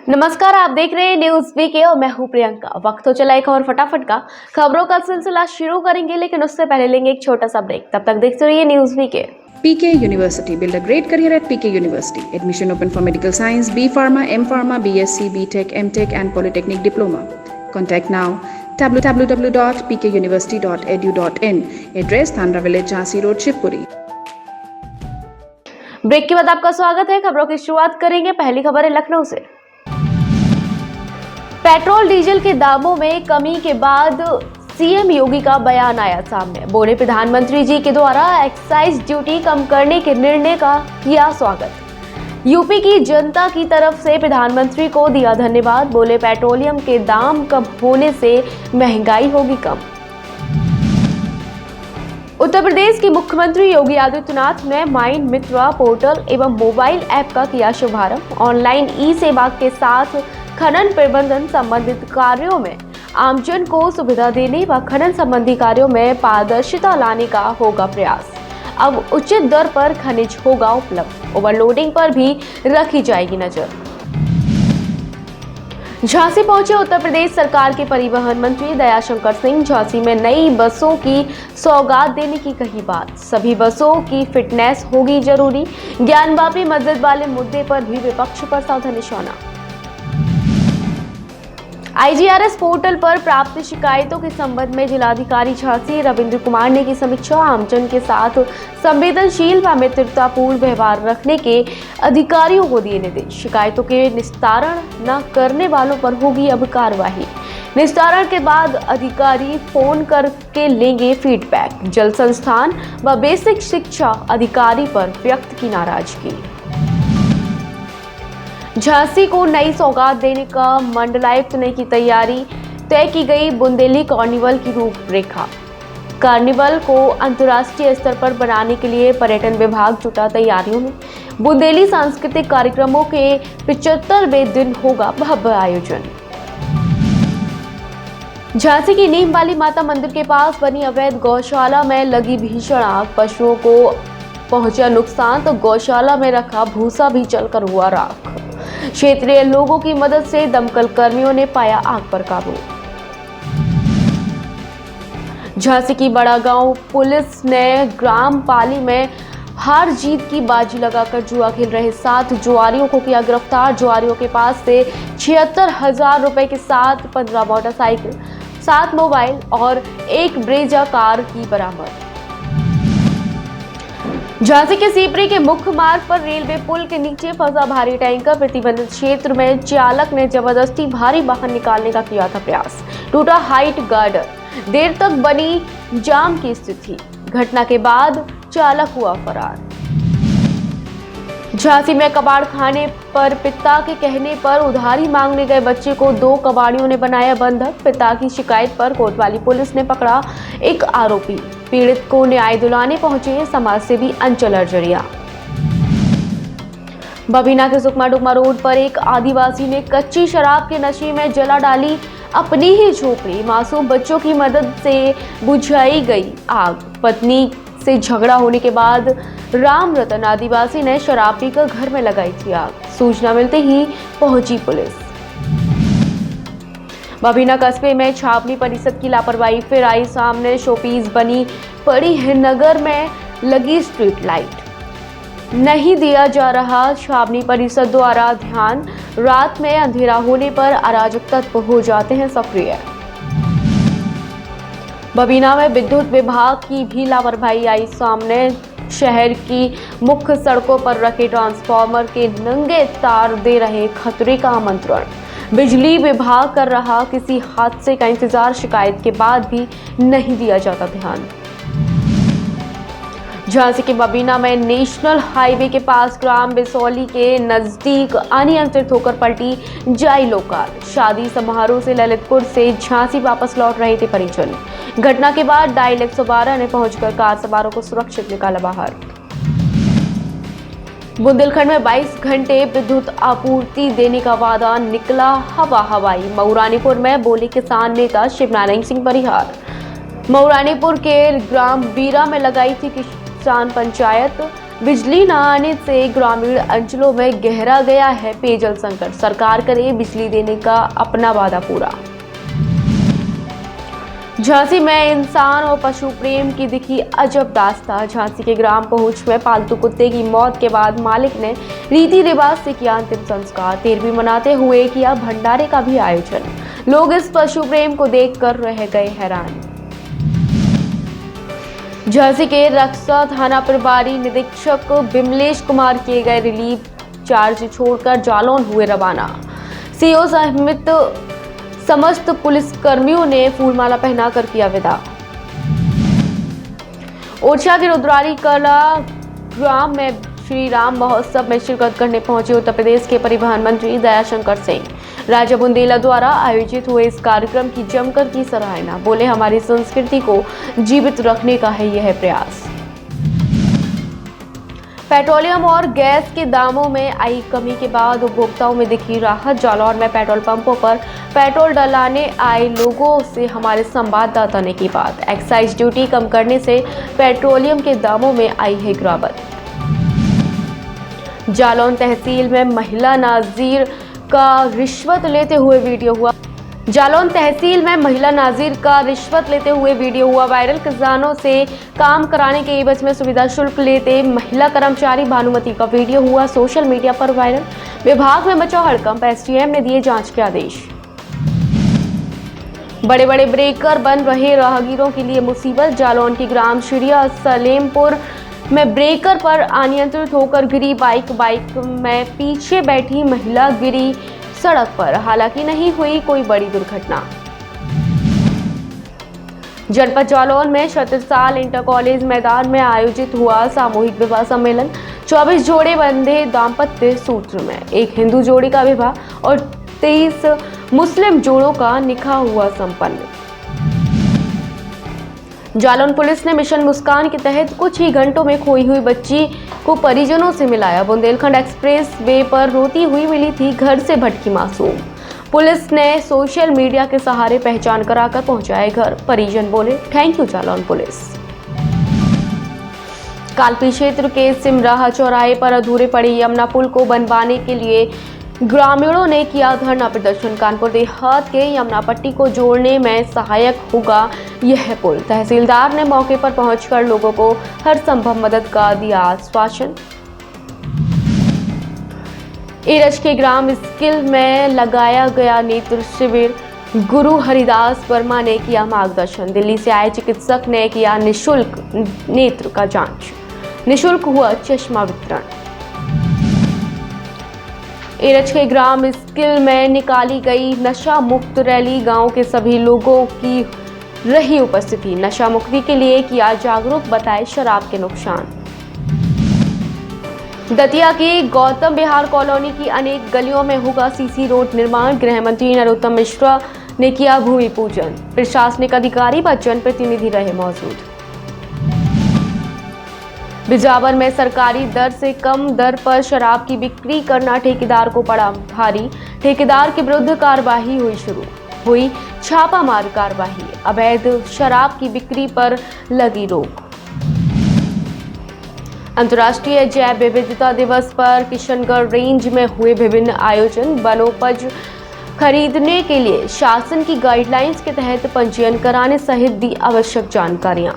नमस्कार, आप देख रहे हैं न्यूज वीके और मैं हूं प्रियंका। वक्त हो चला एक और फटाफट का खबरों का सिलसिला शुरू करेंगे, लेकिन उससे पहले लेंगे एक छोटा सा ब्रेक। तब तक देखते रहिए news VK. PK University. Build a great career at PK University. Admission open for medical science, B Pharma, M Pharma, BSc, BTech, MTech and Polytechnic Diploma. Contact now www.pkuniversity.edu.in. Address Thandra Village, Jhansi Road, Shivpuri. Break के बाद आपका स्वागत है। खबरों की शुरुआत करेंगे। पहली खबर है लखनऊ से। पेट्रोल डीजल के दामों में कमी के बाद सीएम योगी का बयान आया सामने। बोले प्रधानमंत्री जी के द्वारा एक्साइज ड्यूटी कम करने के निर्णय का किया स्वागत। यूपी की जनता की तरफ से प्रधानमंत्री को दिया धन्यवाद। बोले पेट्रोलियम के दाम कम होने से महंगाई होगी कम। उत्तर प्रदेश के मुख्यमंत्री योगी आदित्यनाथ ने माइन मित्रा पोर्टल एवं मोबाइल ऐप का किया शुभारंभ। ऑनलाइन ई सेवा के साथ खनन प्रबंधन संबंधित कार्यों में आमजन को सुविधा देने व खनन संबंधी कार्यों में पारदर्शिता लाने का होगा प्रयास। अब उचित दर पर खनिज होगा उपलब्ध। ओवरलोडिंग पर भी रखी जाएगी नजर। झांसी पहुंचे उत्तर प्रदेश सरकार के परिवहन मंत्री दयाशंकर सिंह। झांसी में नई बसों की सौगात देने की कही बात। सभी बसों की फिटनेस होगी जरूरी। ज्ञानवापी मस्जिद वाले मुद्दे पर भी विपक्ष पर साधा निशाना। IGRS पोर्टल पर प्राप्त शिकायतों के संबंध में जिलाधिकारी झांसी रविंद्र कुमार ने की समीक्षा। आमजन के साथ संवेदनशील व मित्रतापूर्ण व्यवहार रखने के अधिकारियों को दिए निर्देश। शिकायतों के निस्तारण न करने वालों पर होगी अब कार्रवाई। निस्तारण के बाद अधिकारी फोन करके लेंगे फीडबैक। जल संस्थान व बेसिक शिक्षा अधिकारी पर व्यक्त की नाराजगी। झांसी को नई सौगात देने का मंडलायुक्त ने की तैयारी। तय की गई बुंदेली कार्निवल की रूपरेखा। कार्निवल को अंतर्राष्ट्रीय स्तर पर बनाने के लिए पर्यटन विभाग जुटा तैयारियों में। बुंदेली सांस्कृतिक कार्यक्रमों के 75वें दिन होगा भव्य आयोजन। झांसी की नीम वाली माता मंदिर के पास बनी अवैध गौशाला में लगी भीषण आग। पशुओं को पहुंचा नुकसान तो गौशाला में रखा भूसा भी जलकर हुआ राख। क्षेत्रीय लोगों की मदद से दमकल कर्मियों ने पाया आग पर काबू। झांसी की बड़ा गांव पुलिस ने ग्राम पाली में हार जीत की बाजी लगाकर जुआ खेल रहे 7 जुआरियों को किया गिरफ्तार। जुआरियों के पास से 76,000 रुपए के साथ 15 मोटरसाइकिल, 7 मोबाइल और 1 ब्रेजा कार की बरामद। झांसी के सीपरी के मुख्य मार्ग पर रेलवे पुल के नीचे फंसा भारी टैंकर। प्रतिबंधित क्षेत्र में चालक ने जबरदस्ती भारी वाहन निकालने का किया था प्रयास। टूटा हाइट गार्डर, देर तक बनी जाम की स्थिति। घटना के बाद चालक हुआ फरार। झांसी में कबाड़ खाने पर पिता के कहने पर उधारी मांगने गए बच्चे को 2 कबाड़ियों ने बनाया बंधक। पिता की शिकायत पर कोतवाली पुलिस ने पकड़ा एक आरोपी। पीड़ित को न्याय दिलाने पहुंचे समाजसेवी अंचल अर्जरिया। बबीना के सुकमा डुकमा रोड पर एक आदिवासी ने कच्ची शराब के नशे में जला डाली अपनी ही झोपड़ी। मासूम बच्चों की मदद से बुझाई गई आग। पत्नी से झगड़ा होने के बाद राम रतन आदिवासी ने शराब पीकर घर में लगाई थी आग। सूचना मिलते ही पहुंची पुलिस। बबीना कस्बे में छावनी परिषद की लापरवाही फिर आई सामने। शोपीस बनी पड़ी है नगर में लगी स्ट्रीट लाइट। नहीं दिया जा रहा छावनी परिषद द्वारा ध्यान। रात में अंधेरा होने पर अराजक तत्व हो जाते हैं सक्रिय। बबीना में विद्युत विभाग की भी लापरवाही आई सामने। शहर की मुख्य सड़कों पर रखे ट्रांसफार्मर के नंगे तार दे रहे खतरे का आमंत्रण। बिजली विभाग कर रहा किसी हादसे का इंतजार। शिकायत के बाद भी नहीं दिया जाता ध्यान। झांसी के बबीना में नेशनल हाईवे के पास ग्राम बिसौली के नजदीक अनियंत्रित होकर पलटी जाइलो कार। शादी समारोह से ललितपुर से झांसी वापस लौट रहे थे परिजन। घटना के बाद डायल 112 ने पहुंचकर कार सवारों को सुरक्षित निकाला बाहर। बुंदेलखंड में 22 घंटे विद्युत आपूर्ति देने का वादा निकला हवा हवाई। मऊरानीपुर में बोले किसान नेता शिवनारायण सिंह परिहार। मऊरानीपुर के ग्राम बीरा में लगाई थी किसान पंचायत। बिजली न आने से ग्रामीण अंचलों में गहरा गया है पेयजल संकट। सरकार करे बिजली देने का अपना वादा पूरा। झांसी में इंसान और पशु प्रेम की दिखी अजब दास्तां। झांसी के ग्राम पहुंच में पालतू कुत्ते की मौत के बाद मालिक ने रीति रिवाज से किया अंतिम संस्कार। 13वीं मनाते हुए किया भंडारे का भी आयोजन। लोग इस पशु प्रेम को देखकर रह गए हैरान। झांसी के रक्सा थाना प्रभारी निरीक्षक बिमलेश कुमार किए गए रिलीफ चार्ज छोड़कर जालौन हुए रवाना। सीओ सहित समस्त पुलिसकर्मियों ने फूलमाला पहनाकर किया विदा। ओरछा के रुद्रारी कला ग्राम में श्री राम महोत्सव में शिरकत करने पहुंचे उत्तर प्रदेश के परिवहन मंत्री दयाशंकर सिंह। राजा बुंदेला द्वारा आयोजित हुए इस कार्यक्रम की जमकर की सराहना। बोले, हमारी संस्कृति को जीवित रखने का है यह प्रयास। पेट्रोलियम और गैस के दामों में आई कमी के बाद उपभोक्ताओं में दिखी राहत। जालौन में पेट्रोल पंपों पर पेट्रोल डलाने आए लोगों से हमारे संवाददाता ने की बात। एक्साइज ड्यूटी कम करने से पेट्रोलियम के दामों में आई है गिरावट। जालौन तहसील में महिला नाजिर का रिश्वत लेते हुए वीडियो हुआ। जालौन तहसील में महिला नाजिर का रिश्वत लेते हुए वीडियो हुआ वायरल। किसानों से काम कराने के एवज में सुविधा शुल्क लेते महिला कर्मचारी भानुमति का वीडियो हुआ सोशल मीडिया पर वायरल। विभाग में मचा हड़कंप। एसडीएम ने दिए जांच के आदेश। बड़े बड़े ब्रेकर बन रहे राहगीरों के लिए मुसीबत। जालौन की ग्राम शिरिया सलेमपुर में ब्रेकर पर अनियंत्रित होकर गिरी बाइक में पीछे बैठी महिला गिरी सड़क पर। हालांकि नहीं हुई कोई बड़ी दुर्घटना। जनपद जालौन में 36 साल इंटर कॉलेज मैदान में आयोजित हुआ सामूहिक विवाह सम्मेलन। 24 जोड़े बंधे दाम्पत्य सूत्र में। एक हिंदू जोड़ी का विवाह और 23 मुस्लिम जोड़ों का निकाह हुआ संपन्न। जालौन पुलिस ने मिशन मुस्कान के तहत कुछ ही घंटों में खोई हुई बच्ची को परिजनों से मिलाया। बुंदेलखंड एक्सप्रेस वे पर रोती हुई मिली थी घर से भटकी मासूम। पुलिस ने सोशल मीडिया के सहारे पहचान कराकर पहुंचाए घर। परिजन बोले, thank you Jalaun police. Kalpi क्षेत्र के सिमराहा चौराहे पर अधूरे पड़े यमुना पुल को बनवाने के लिए ग्रामीणों ने किया धरना प्रदर्शन। कानपुर देहात के यमुना पट्टी को जोड़ने में सहायक होगा यह पुल। तहसीलदार ने मौके पर पहुंचकर लोगों को हर संभव मदद का दिया आश्वासन। एरज के ग्राम स्किल में लगाया गया नेत्र शिविर। गुरु हरिदास वर्मा ने किया मार्गदर्शन। दिल्ली से आए चिकित्सक ने किया निःशुल्क नेत्र का जांच। निःशुल्क हुआ चश्मा वितरण। एरज के ग्राम स्किल में निकाली गई नशा मुक्त रैली। गांव के सभी लोगों की रही उपस्थिति। नशा मुक्ति के लिए किया जागरूक, बताए शराब के नुकसान। दतिया की गौतम विहार कॉलोनी की अनेक गलियों में होगा सीसी रोड निर्माण। गृह मंत्री नरोत्तम मिश्रा ने किया भूमि पूजन। प्रशासनिक अधिकारी व जनप्रतिनिधि रहे मौजूद। बिजावर में सरकारी दर से कम दर पर शराब की बिक्री करना ठेकेदार को पड़ा भारी। ठेकेदार के विरुद्ध कार्रवाई हुई शुरू। हुई छापामार कार्रवाई। अवैध शराब की बिक्री पर लगी रोक। अंतर्राष्ट्रीय जैव विविधता दिवस पर किशनगढ़ रेंज में हुए विभिन्न आयोजन। वनोपज खरीदने के लिए शासन की गाइडलाइंस के तहत पंजीयन कराने सहित दी आवश्यक जानकारियां।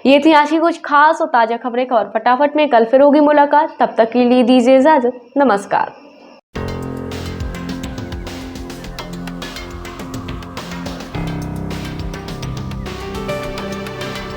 ये थी आज की कुछ खास और ताजा खबरें। और फटाफट में कल फिर होगी मुलाकात। तब तक के लिए दीजिए इजाजत। नमस्कार।